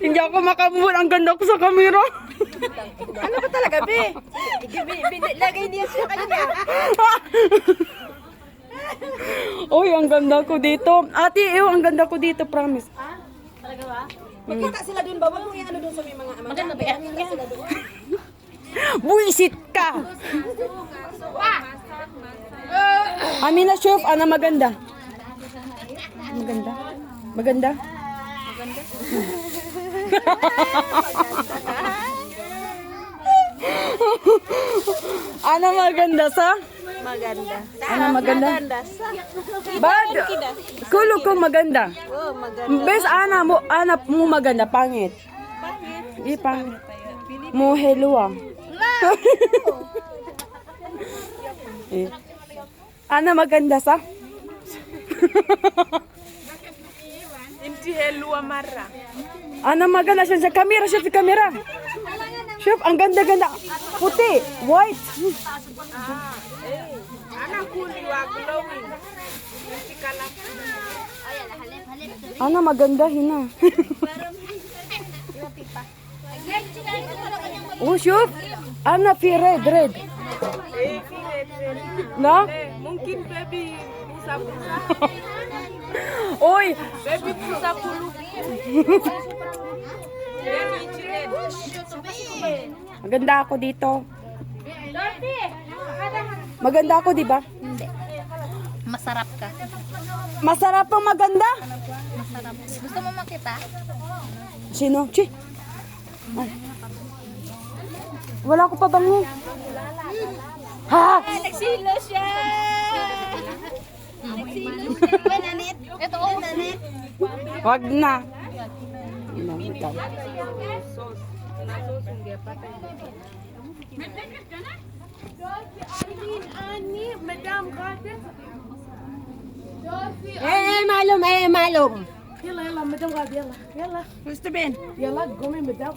Hindi ako makamove. Ang ganda ko sa camera. Ano ba talaga, be? Lagay niya siya kanya. Uy, ang ganda ko dito. Ate, ang ganda ko dito, promise. Talaga ba? Magkita sila dun ba? Huwag mong i-ano dun sa may mga... Maganda ba yan? Sila dun. Buisit ka! Amina Shuf, ana maganda. Maganda. Maganda. Maganda. Ana maganda sa? Maganda. Ana maganda? Maganda sa... Bad. Kulo ko maganda. Oh, maganda. Bes ana mo maganda pangit. Pangit. Pangit. Mo hello ah. Eh. Ana maganda sa? Inti hello amara. Ana maganda siya sa camera, siya sa camera. Chef, ang ganda-ganda. Puti, white. Ana kuli wa glowing. Ana maganda hina. Oh, chef. Ana red. Na? Mungkin baby busa-busa. Oy, Baby busa kulu. maganda ako dito. Maganda ako, di ba? Hindi. Masarap ka. Masarap ang maganda. Masarap. Gusto mo makita? Sino? Chi. Ay. Wala ko pa bango. Ha? Nagsilo siya! Nagsilo siya. Nanit. Ito oh. Nanit. Wag na. معلوم. يلا مدام غادي يلا. Gusto Ben. يلا قومي مدام.